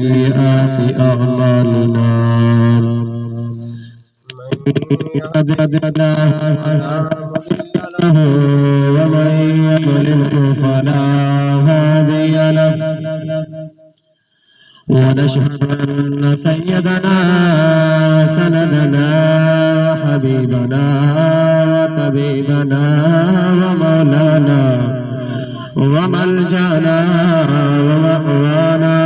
سيئات أعمالنا من يهد الله فلا مضل له ومن يضلل فلا هادي له ونشهد أن سيدنا سندنا حبيبنا وطبيبنا ومولانا وملجأنا ومأوانا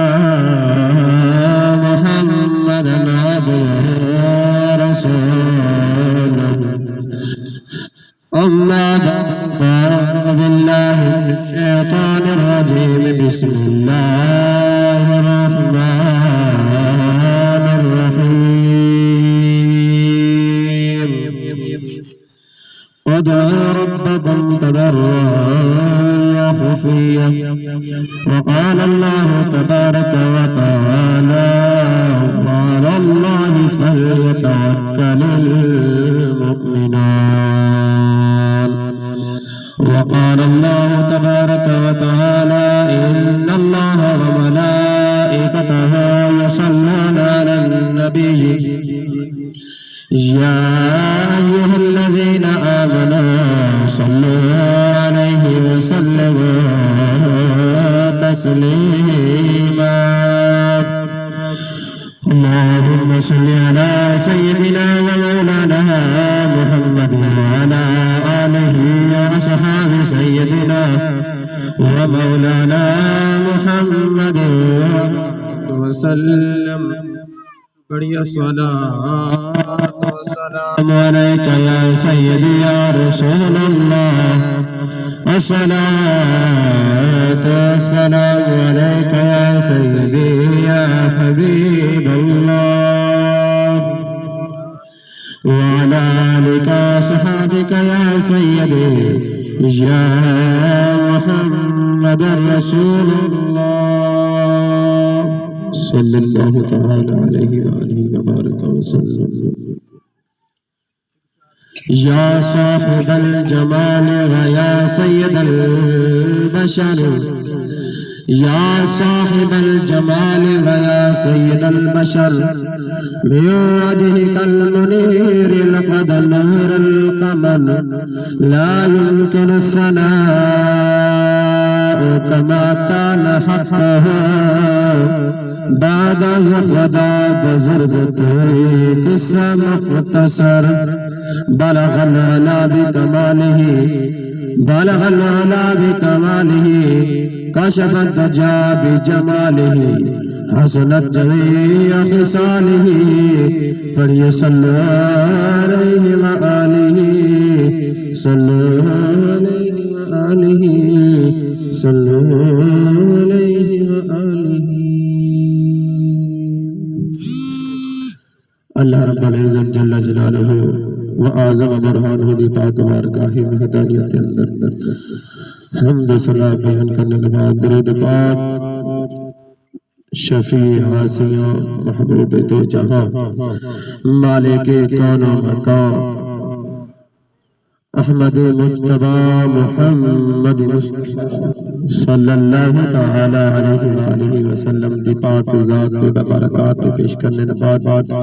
محمدا عبده ورسوله أما بعد فأعوذ بالله من الشيطان الرجيم بسم الله الرحمن الرحيم ادعوا ربكم تضرعا وخفيا وقال الله تبارك وتعالى وعلى الله فليتوكل المؤمنون وقال الله تبارك وتعالى إن الله وملائكته يصلون على النبي يا أيها الذين آمنوا صلوا عليه وسلموا تسليما اللهم صل على سيدنا ومولانا محمد وعلى آله وأصحاب سيدنا ومولانا محمد وسلم بڑی الصلاة والسلام عليك يا سيدي يا رسول الله الصلاة والسلام عليك يا سيدي يا حبيب الله وعلى آلك وصحابك يا سيدي يا محمد رسول الله صلی اللہ تعالی علیہ وآلہ وبارک وسلم یا صاحب الجمال ویا سید البشر یا صاحب الجمال ویا سید البشر من وجهك المنير لقد نور القمر لا يمكن الثناء كما كان حقه بعد خدا بزرگتے قصہ مختصر بلغ العلا بکمالہ بلغ العلا بکمالہ کشف الدجا بجمالہ حسنت جمیع خصالہ پڑھئے صلی علیہ وآلہ صلی علیہ وآلہ صلی علیہ وآلہ اللہ رب العزت جل جلالہ و اعظم برہانہ دی پاک بارگاہ وحدانیت اندر حمد صلاح بیان کرنے کے بعد درود پاک شفیع عاصیوں محبوب دو جہاں مالک کون و مکان احمد مجتبی محمد صلی اللہ تعالی علیہ وآلہ وسلم دی پاک ذات و برکات پیش کرنے کے بعد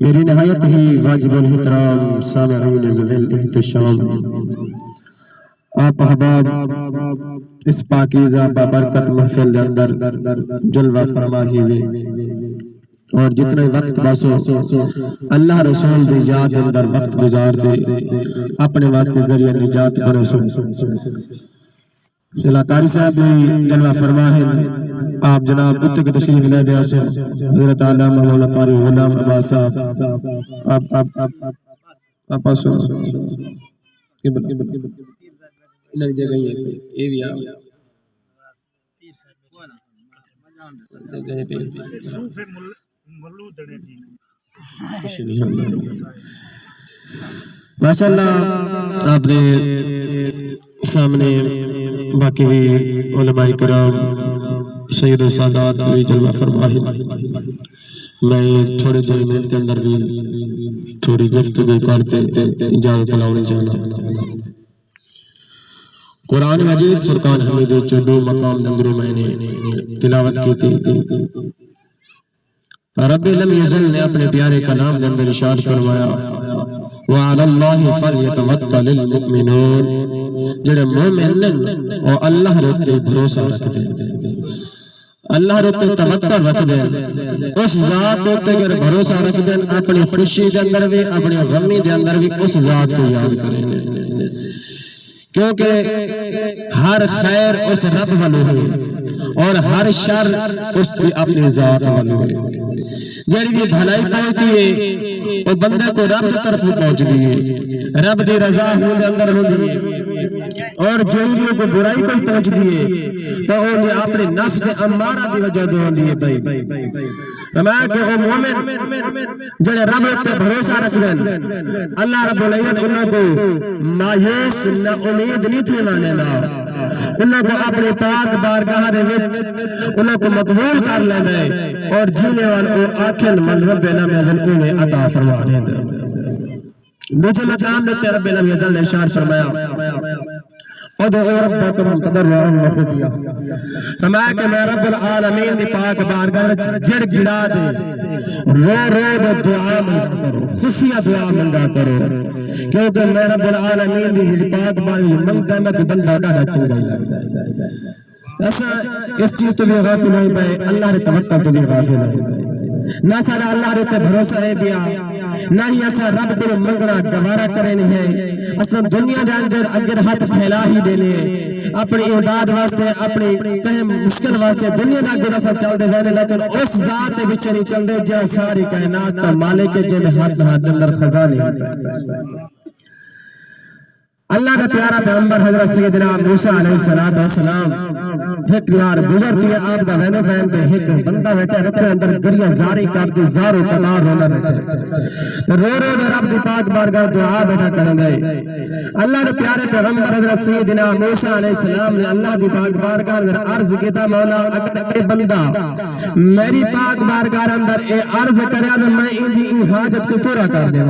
میری نہایت ہی واجب الاحترام سامعین ذوی الاحتشام آپ احباب اس پاکیزہ بابرکت محفل دے اندر جلوہ فرمائی ہوئے اور جتنے وقت باسو اللہ رسول دی یاد اندر وقت گزار دے اپنے واسطے ذریعہ نجات برسو قاری صاحب بھی جلوہ فرمائے آپ جناب اتنے کے تشریف لے دیا سو حضرت علامہ مولا قاری غلام عباس صاحب آپ آسو انہی جگہ یہ بھی آؤ جگہ پہ ماشاءاللہ آپ نے سامنے باقی علماء کرام سید و سادات بھی جلوہ فرمائی میں تھوڑے دیر منٹ کے اندر بھی تھوڑی گفتگو کرتے اجازت لاؤں جانا قرآن مجید فرقان حمید جو دو مقام دنگرو میں نے تلاوت کی تھی. رب لم یزل نے اپنے پیارے کلام دے اندر ارشاد فرمایا وَعَلَى اللَّهِ فَلْيَتَوَكَّلِ الْمُؤْمِنُونَ جڑے مومن اور اللہ رتے بھروسہ رکھ دیں اللہ رتے توکل رکھ دیں اس ذات رتے اگر بھروسہ رکھ دیں اپنی خوشی دے اندر بھی اپنی غمی دے اندر بھی اس ذات کو یاد کریں کیونکہ ہر خیر اس رب والو ہے اور ہر شر اس کی اپنی ذات والو ہے جڑی بھی بھلائی پہنچتی ہے وہ بندے کو رب کی طرف پہنچ دی ہے رب دی رضا ہو دے اندر ہو دی ہے اور جو کو برائی کو پہنچ دی ہے تو انہیں اپنے نفس امارہ دی وجہ دے ہو دی ہے بھائی فرمایا کہ وہ مومن جڑے رب پر بھروسہ رکھ دیں اللہ رب العزت انہوں کو مایوس نہ امید نہیں تھی مانے لا انہوں کو اپنے پاک بارگاہ دے وچ انہوں کو مقبول کر لے دے اور جینے والے اور آخر من رب لم یزل انہیں عطا فرما دے دے مجھے مقام دیتے رب لم یزل نے ارشاد فرمایا ادعوا ربکم تضرعا وخفیا فرمایا کہ میں رب العالمین دی پاک بارگاہ جڑ گڑا دے رو رو دعا منگا کرو خفیہ دعا منگا کرو کیونکہ میں رب العالمین دی پاک بارگاہ منگتا میں کہ بندہ ڈاڑا چنگا ہی لگتا ہے ایسا اس چیز تو بھی غافل نہیں پائے اللہ نے توقع تو بھی غافل نہیں پائے نہ سارا اللہ رہتے بھروسہ ہے دیا نہ ہی ایسا رب کو منگنا گوارا کرے نہیں ہے اصلا دنیا دے اگر ہاتھ پھیلا ہی دینے اپنی امداد واسطے اپنی کہیں مشکل واسطے دنیا دا اگر ایسا چل دے وینے لیکن اس ذات بچے نہیں چل دے جہاں ساری کائنات کا مالک ہے جنہیں ہاتھ اندر خزانے اللہ کا پیارا پیغمبر حضرت سیدنا موسیٰ علیہ السلام ایک یار گزرتی ہے آپ کا وینے پہنتے ایک بندہ بیٹھے رستے اندر گریہ زاری کرتی زارو قطار رونا بیٹھے رو رو دے رب دی پاک بارگاہ دعا بیٹھا کریں گے اللہ کے پیارے پیغمبر حضرت سیدنا موسیٰ علیہ السلام نے اللہ دی پاک بارگاہ اندر عرض کیتا مولا اگر اے بندہ میری پاک بارگاہ اندر اے عرض کریا تو میں ان حاجت کو پورا کر دے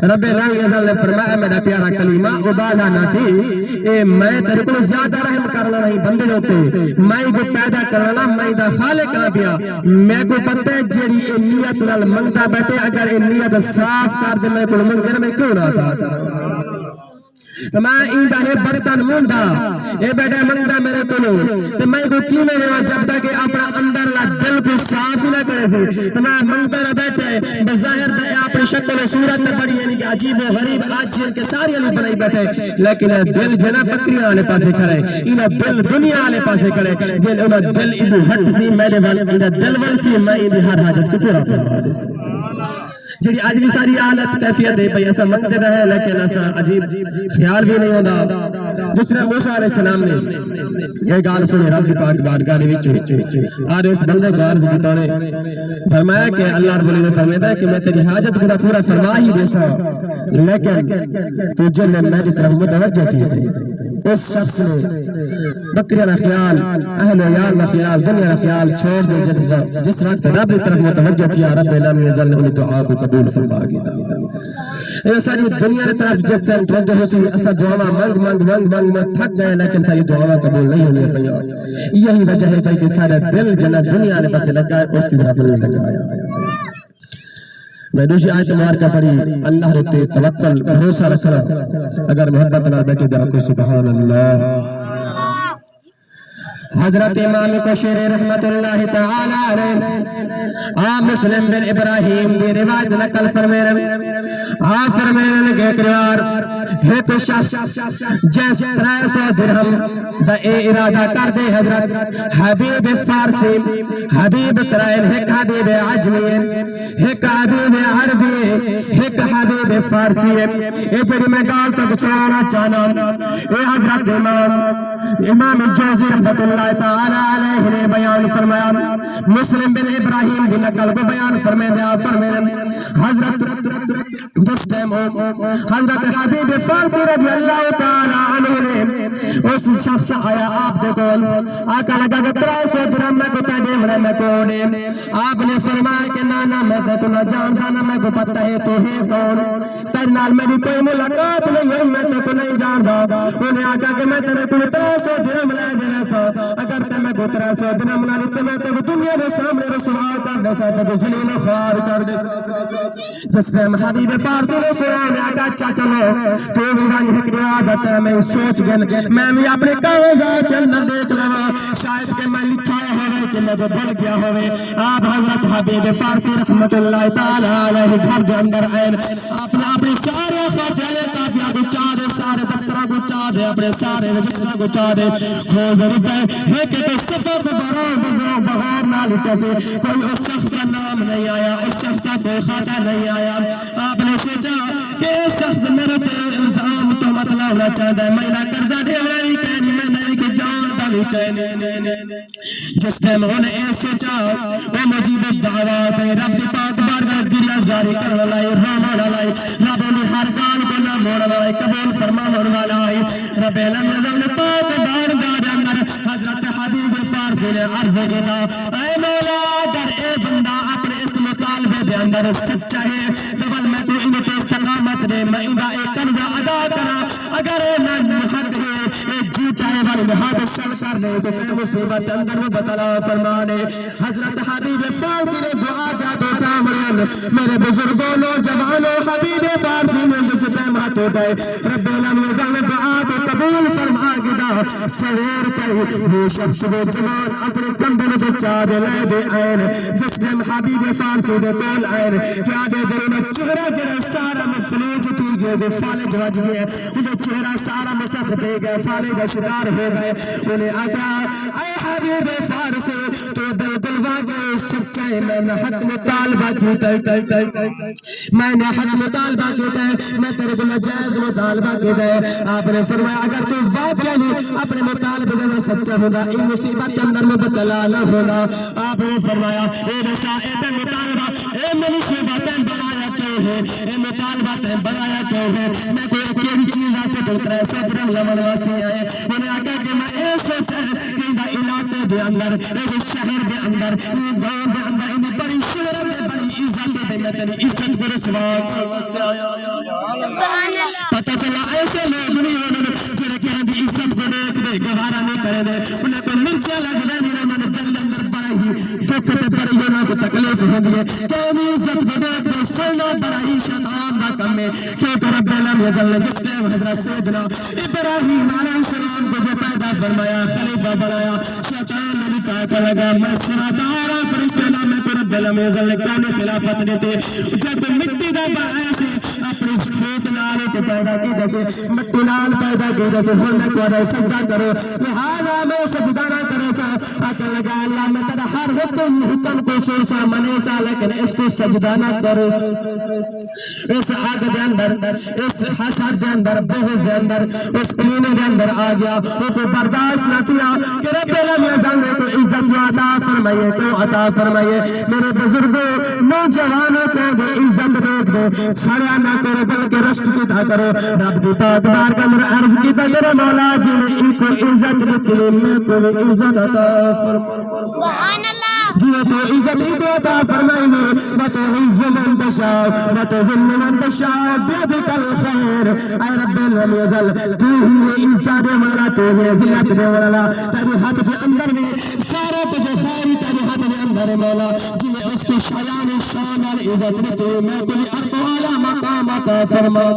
رب لم یزل نے فرمایا میرا پیارا کلمہ بالا نہ تھی اے میں تیرے کو زیادہ رحم کرنا نہیں بندے ہوتے میں کو پیدا کرنا میں دا خالق آ گیا میں کو پتہ ہے جیڑی اے نیت نال منگتا بیٹھے اگر اے نیت صاف کر دے میں کو منگنے میں کیوں نہ تھا میں ایندا ہے برتن موندا اے بیٹا منگدا میرے کولو تے میں کو کی میں رہا جب تک اپنا اندر لا دل کو صاف نہ کرے سی تے میں منگدا رہ بیٹھے بظاہر تے اپنی شکل و صورت تے بڑی یعنی کہ عجیب و غریب آج کے ساری علی بنائی بیٹھے لیکن دل جنا بکریاں والے پاسے کھڑے انہاں دل دنیا والے پاسے کھڑے جن انہاں دل ابو ہٹ سی میرے والے دل ول سی میں ان ہر حاجت کو پورا فرما دے جڑی آج بھی ساری حالت کیفیت ہے بھئی ایسا منگتے رہے لیکن ایسا عجیب خیال بھی نہیں ہوتا دوسرے موسیٰ علیہ السلام نے یہ گال سنے رب دی پاک بارگاہ دے وچ آج اس بندے کو عرض کیتا نے فرمایا کہ اللہ رب العزت فرماتا ہے کہ میں تیری حاجت کو پورا فرما ہی دے سا لیکن تجھے میں میری طرف متوجہ کی سے اس شخص نے بکریہ کا خیال اہل یار کا خیال دنیا کا خیال چھوڑ دے جس وقت رب کی طرف متوجہ کیا رب لم یزل نے دعا کو قبول فرما گیا یہ ساری دنیا کی طرف جس طرح توجہ ہو سی ایسا دعا مانگ مانگ مانگ مانگ مانگ تھک گئے لیکن ساری دعا قبول نہیں ہونے پئی یہی وجہ ہے کہ سارا دل جنت دنیا نے بس لگا اس کی طرف نہیں لگایا میں دوسری آیت مبارکہ پڑھی اللہ رتے توکل بھروسہ رکھنا اگر محبت نال بیٹھے دعا کو سبحان اللہ حضرت امام کشیر رحمت اللہ تعالی علیہ آپ مسلم بن ابراہیم دی روایت نقل فرمائے آپ فرمائے کہ ایک روار ایک شخص جس 300 درہم دا اے ارادہ کر دے حضرت حبیب فارسی حبیب ترائن ایک حبیب عجمی ایک حبیب عربی ایک حبیب فارسی اے جڑی میں گال تک چلانا چاہنا اے حضرت امام جوزی رحمت اللہ تعالی علیہ نے بیان فرمایا مسلم بن ابراہیم کی نقل کو بیان فرمائے حضرت حضرت حبیب فارسی رضی اللہ تعالی عنہ نے اس اس شخص آیا آپ دے کول آقا لگا کہ 300 درہم میں کو پیدے مرے میں کو دے آپ نے فرمایا کہ نانا میں تے تو نہ جانتا نہ میں کو پتہ ہے تو ہے کون تیرے نال میری کوئی ملاقات نہیں ہوئی میں تو نہیں جانتا انہیں آقا کہ میں تیرے کو 300 درہم لے دینے سا اگر تے میں کو 300 درہم نہ لیتے میں تو دنیا دے سامنے رسوا کر دے سا تو ذلیل و خوار کر دے جس نے حبیب فارسی نے سنا میں آقا اچھا چلو تو گنج ہکڑی عادت ہے میں سوچ گن میں بھی اپنے کاغذات کے اندر دیکھ لوا شاید کہ میں لکھا ہوئے کہ میں بھول گیا ہوئے آپ حضرت حبیب فارسی رحمت اللہ تعالی علیہ گھر کے اندر آئے اپنے اپنے سارے خاتیالے کاپیاں کو چاہ دے سارے دفترہ کو چاہ دے اپنے سارے رجسٹرہ کو چاہ دے کھول دے رکھتے ہیں کہ صفحہ کو بغیر نہ لکھتے سے کوئی اس شخص کا نام نہیں آیا اس شخص کا کوئی خاتہ نہیں آیا آپ نے سوچا کہ اس شخص میرے پہ الزام تو مت لانا چاہتا ہے میں نہ قرضہ دے والی کہنی میں نہیں کہ جانتا بھی کہنی جس ٹائم انہوں نے سوچا وہ مجیب الدعوات ہے رب دی پاک بارگاہ گریہ زاری کرنے لائے رحمان لائے رب نے ہر کام کو نہ موڑ لائے قبول فرمان والا ہے رب علم نظر پاک بارگاہ دے اندر حضرت حبیب فارسی نے عرض کیا اے مولا اگر اے بندہ اپنے اس مطالبے دے اندر سچا ہے تو میں تو ان کو استقامت دے میں ان کا ایک قرضہ ادا کرا اگر اے نہ حق ہے اے جھوٹا ہے والی نہاد شل کر لے تو میں مصیبت اندر میں بتلا فرمانے حضرت حبیب فارسی نے دعا کیا تو کامرین میرے بزرگوں نوجوانوں حبیب فارسی نے جس ٹائم ہاتھ اٹھائے رب العالمین دعا کو قبول فرما گیا سویر کئی وہ شخص وہ جوان اپنے کندھے پہ چادر لے دے آئے جس ٹائم حبیب فارسی دے کول آئے کیا دے دے چہرہ جڑا سارا مفلوج تھی گئے دے فالج وج گئے انہیں چہرہ سارا مسخ دے گئے فالج کا شکار ہو گئے انہیں آقا اے حبیب فارسی تو دلوا کے سچائے میں نے حق مطالبہ کیتا ہے میں نے حق مطالبہ کیتا ہے میں تیرے کو ناجائز مطالبہ کیتا ہے آپ نے فرمایا اگر تو واقعی اپنے مطالبے میں سچا ہوگا ان مصیبت کے اندر مبتلا نہ ہوگا آپ نے فرمایا اے مسائل مطالبہ اے مصیبتیں بنایا کیوں ہے اے مطالبہ بنایا کیوں ہے میں کوئی اکیلی چیز آتے تو 300 درہم لمن واسطے آئے انہیں آقا کہ میں اے سوچا کہ دا علاقے دے اندر اس شہر دے اندر گاؤں دے اندر انہیں بڑی شہرت ہے بڑی عزت ہے میں تیری عزت کو رسوا کر واسطے آیا پتہ چلا ایسے لوگ نہیں ہونے جنہیں کہ ہم عزت کو دیکھ دے گوارا نہیں کرے دے انہیں کوئی مرچہ لگ دے نہیں میں نے دل اندر بڑا ہی دکھ تے پڑی ہونا کو تکلیف ہو دیئے کہ ہم عزت کو دیکھ دے سننا بڑا ہی شیطان دا کم ہے کیونکہ رب العالمین جل جس کے حضرت سیدنا ابراہیم علیہ السلام کو جو پیدا فرمایا خلیفہ بنایا شیطان نے بھی کہا لگا میں سرادارا فرشتے نہ میں کو رب العالمین جل کون خلافت دیتے جب مٹی دا بنایا سے اپنی کھوت نالے کو پیدا کی جیسے مٹی نال پیدا کی جیسے ہونے کو ادھر سجدہ کرو لہذا میں سجدہ نہ کرو سا اکل لگا اللہ میں تیرا ہر حکم کو سن سا منے سا لیکن اس کو سجدہ نہ کرو اس آگ دے اندر اس حسد دے اندر بغض دے اندر اس کلینے دے اندر آ گیا وہ کو برداشت نہ کیا کہ رب العالمین کو عزت جو عطا فرمائیے تو عطا فرمائیے میرے بزرگوں نوجوانوں کو جو عزت دیکھ دے سڑیا نہ کرو بلکہ رشک کی تھا کرو رب دی پاک بار کا میرا عرض کی تھا میرے مولا جی نے ان کو عزت نکلی میں کو عزت عطا فرمائیے جی تو عزت ہی کو عطا فرمائیے بتو عزت من تشاء بتو ذل من تشاء بیدک الخیر اے رب العالمین تو ہی عزت دے والا تو ہی ذلت دے والا تیرے ہاتھ کے اندر میں سارے کو جو خیر تیرے ہاتھ کے اندر مولا جی اس کی شایان شان اور عزت دے میں کوئی عرض والا مقام عطا فرما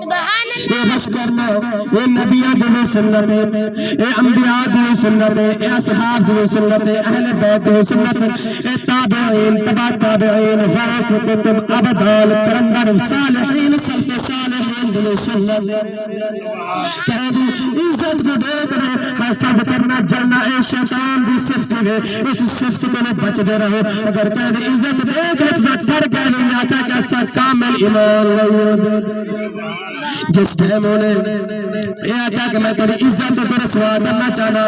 سبحان اللہ بس کرنا اے نبیوں کی سنت ہے اے انبیاء کی سنت ہے اے اصحاب کی سنت ہے اہل بیت کی سنت اے تابعین تبع تابعین غوث کتب ابدال کرندر صالحین سلف صالحین کی سنت کہہ دی عزت کو دیکھ رہے حسد کرنا جلنا اے شیطان بھی صفت ہے اس صفت کو نہ بچ دے رہے اگر کہہ دی عزت دیکھ عزت پڑھ کہہ نہیں آتا کہ ایسا کامل ایمان جس ٹائم انہیں اے آقا کہ میں تیری عزت کو رسوا کرنا چاہنا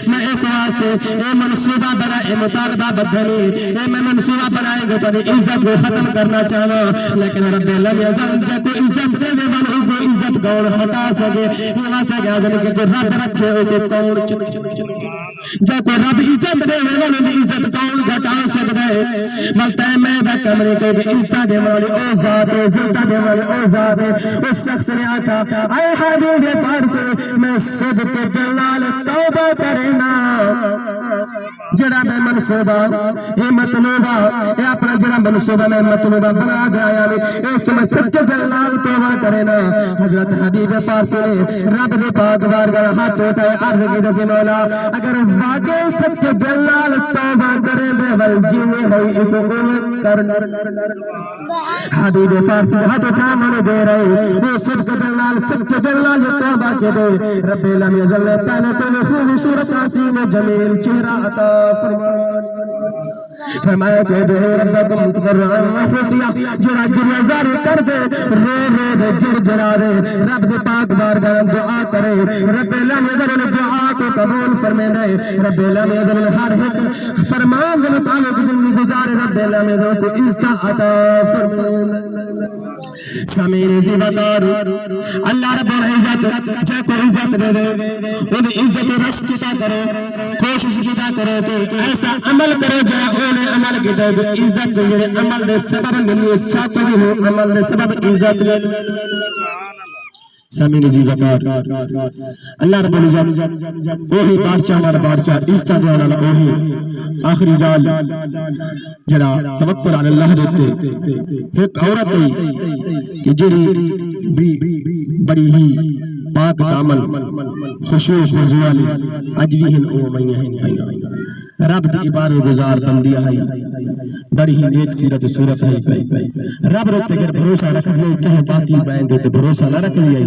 میں اس واسطے اے منصوبہ بنا اے مطالبہ بدھنی اے میں منصوبہ بنائے گا تیری عزت کو ختم کرنا چاہنا لیکن رب العالمین جب کو عزت دینے والوں کو عزت کون ہٹا سکے یہ واسطے کہ آدم کہ رب رکھے ہو کہ کون جے کوئی رب عزت دے انہوں نے عزت کون گھٹا سکتا ہے ملتا ہے میں دا کمرے کو کہ عزت دے والی او ذات ہے عزت دے والی او ذات ہے اس شخص نے آکھا اے حبیب فارس میں صدق دل نال توبہ کرنا جڑا میں منصوبہ یہ مطلوبہ یہ اپنا جڑا منصوبہ میں مطلوبہ بنا دیا یعنی اس تو میں سچے دل نال توبہ کرنا حضرت حبیب فارسی نے رب دے پاک بارگاہ ہاتھ اٹھائے عرض کی جیسے مولا اگر واقعی سچے دل نال توبہ کریں دے ول جینے ہوئی ایک قوت کرنا حبیب فارسی ہاتھ اٹھا من دے رہے وہ سچے دل نال توبہ کے دے رب لم یزل پہلے تو خوبصورت حسین جمیل چہرہ عطا فرمایا کہ دے ربکم تضرعا وخفیا جڑا گریہ زاری کر دے رو رو دے گر گرا دے رب دے پاک بارگاہ دعا کرے رب لم یزل دعا کو قبول فرمے دے رب لم یزل ہر ایک فرمان کے مطابق زندگی گزارے رب لم یزل کو عزت عطا فرمے سامعین زیبادار اللہ رب العزت جے کو عزت دے دے ان عزت رش کتا کرے کوشش کتا کرے کہ ایسا عمل کرے جہاں اونے عمل کی دے عزت دے عمل دے سبب ملی ساتھ ہو عمل دے سبب عزت دے سامعین زیبادار اللہ رب العزت وہی بادشاہ ہمارا بادشاہ عزت دے والا وہی آخری گال جڑا توکل علی اللہ دیتے ایک عورت ہے کہ جڑی بڑی ہی پاک عمل خشوع خضوع والی اجویہن او میہن پیغام رب دی عبادت گزار بندی ہے بڑی ہی نیک سیرت صورت ہے رب روتے کر بھروسہ رکھ لے کہیں باقی بیان دیتے بھروسہ نہ رکھ لیا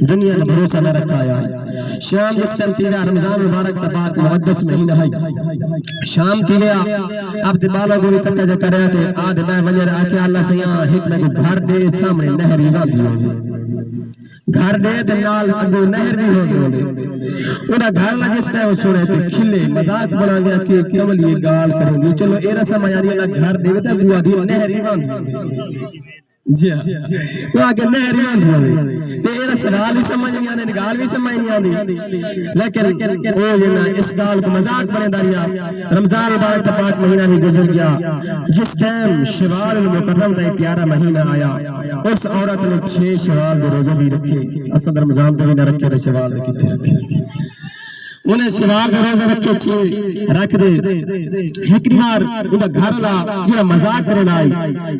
دنیا نے بھروسہ نہ رکھا ہے شام جس ٹائم تیرا رمضان مبارک تباک مقدس مہینہ ہے شام تیرا اب دبالا گوری کتا جا کر رہے تھے آدھ میں ونجر آکے اللہ سیاں حکمہ کو گھر دے سامنے نہر ہی وان دیو گھر دے دنال اگو نہر بھی ہو گئے انہا گھر لا جس نے وہ سنے تھے کھلے مزاق بنا گیا کہ کمل یہ گال کریں گے چلو اے رسم آیاری اللہ گھر دے بیتا گوا دی نہر ہی وان دیو جی ہاں وہ آگے نہر ہی وان دیو تے اے رسم گال بھی سمجھ نہیں آنے گال بھی سمجھ نہیں آنے لیکن او یہ اس گال کو مزاق بنے داریا رمضان مبارک پاک مہینہ بھی گزر گیا جس ٹائم شوال المکرم دا پیارا مہینہ آیا اس عورت نے 6 شوال دے روزے بھی رکھے اصل رمضان دے بھی نہ رکھے دے شوال دے کتے رکھے انہیں شوال دے روزے رکھے 6 رکھ دے ہکری مار انہا گھر لا جو مزاق کرنے آئی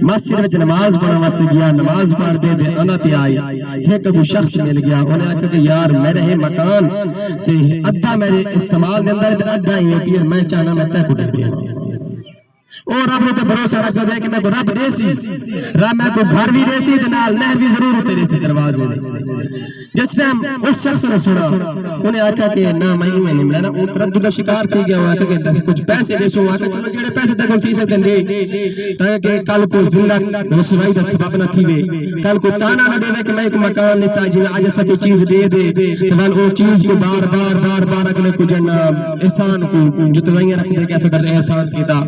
مسجد میں نماز پڑھا واسطے گیا نماز پڑھ دے دے انا پہ آئی ایک ابو شخص مل گیا انہیں آکھا کہ یار میرے ہے مکان تے ادھا میرے استعمال دے اندر ادھا ہی میں پیر میں چاہنا میں تے کو دے دیا اور رب نے بھروسہ رکھ دے کہ میں کو رب دیسی رب میں کو گھر بھی دیسی دنال نہر بھی ضرور ہوتے دیسی دروازے دے جس ٹائم اس شخص نے سنا انہیں آکھا کہ نا میں نہیں ملنا وہ تردد کا شکار تھی گیا وہ آکھا کہ کچھ پیسے دے سو آکھا چلو جڑے پیسے تک ہم تھی سکتے دے تاکہ کل کو زندہ رسوائی دا سبب نہ تھی وے کل کو تانا نہ دے کہ میں ایک مکان لیتا جی آج ایسا کوئی چیز دے دے تو وہ چیز کو بار بار اگلے کو جنہ احسان کو جتوائیاں رکھ دے کیسے کر دے احسان کیتا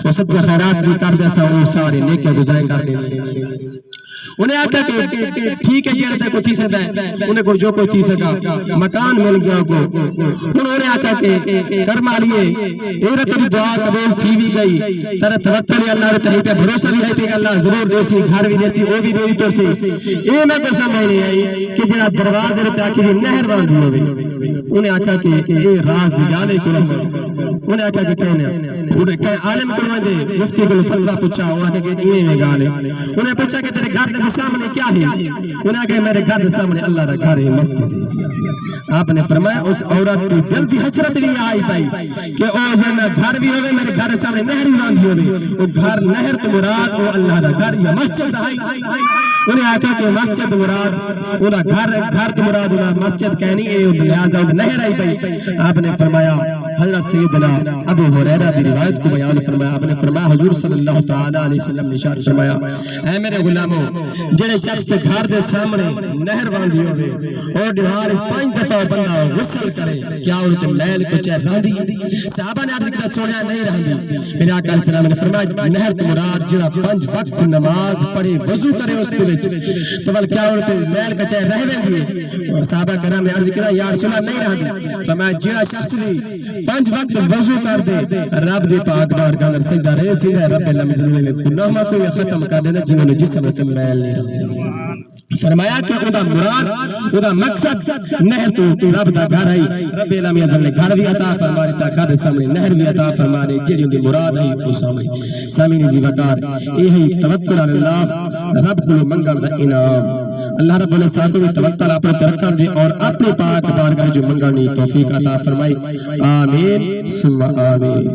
وہ سب کا خیرات بھی کر دے سا وہ سارے نیکیاں گزائیں کر دے انہیں آکھا کہ ٹھیک ہے جیڑے تے کو تھی سکتا ہے انہیں کو جو کوئی تھی سکا مکان مل گیا کو انہوں نے آکھا کہ کرما لیے ایرہ تیری دعا قبول تھی بھی گئی ترہ توکل اللہ رہتے ہیں پہ بھروسہ بھی ہے کہ اللہ ضرور دیسی گھر بھی دیسی وہ بھی دے تو سے اے میں کو سمجھ نہیں آئی کہ جڑا دروازے رہتے آکھے نہر باندھی ہوئے انہیں آکھا کہ اے راز دی گالے کو رہا انہیں آکھا کہ کہنے عالم کروا دے مفتی کو فتوہ پوچھا وہ آکھا کہ انہیں میں گالے انہیں پوچھا کہ تیرے گھر دے سامنے کیا ہے انہیں آکھا میرے گھر دے سامنے اللہ را گھر ہے مسجد ہے آپ نے فرمایا اس عورت کی دل دی حسرت بھی آئی پائی کہ او جنہ گھر بھی ہوئے میرے گھر سامنے نہر بھی باندھی ہوئے وہ گھر نہر تو مراد وہ اللہ را گھر یا مسجد ہے انہیں آکھا کہ مسجد مراد انہیں گھر تو مراد انہیں مسجد کہنی ہے لہذا نہر آئی پائی آپ نے فرمایا حضرت سیدنا ابو ہریرہ دی روایت کو بیان فرمایا. آپ نے فرمایا حضور صلی اللہ تعالی علیہ وسلم نے ارشاد فرمایا اے میرے غلامو جڑے شخص کے گھر دے سامنے نہر باندھی ہوے اور دیوار 5 دفعہ بندہ غسل کرے کیا اور تے میل کو چہ راندی. صحابہ نے عرض کیا سونیا نہیں راندی. میرے آقا علیہ السلام نے فرمایا نہر تو مراد جڑا 5 وقت نماز پڑھے وضو کرے اس دے وچ تو بل کیا اور تے میل کا چہ رہ ویندی. صحابہ کرام نے عرض کیا یا رسول اللہ نہیں راندی. فرمایا جڑا شخص بھی 5 وقت وضو کر دے رب دی پاک بارگاہ میں سجدہ رہے سیدھا رب العالمین نے گناہاں کو ختم کر دینا جنہوں نے جسم سے میل نہیں رہتے. فرمایا کہ ادا مراد ادا مقصد نہر تو رب دا گھر ہے. رب العالمین نے گھر بھی عطا فرما دیتا گھر سامنے نہر بھی عطا فرما دے جڑی دی مراد ہے وہ سامنے. سامعین جی وقار یہی توکل علی اللہ رب کو منگل دا انعام. اللہ رب العزت کو توکل اپنے رکھن دے اور اپنے پاک بارگاہ جو منگنے توفیق عطا فرمائے. آمین ثم آمین.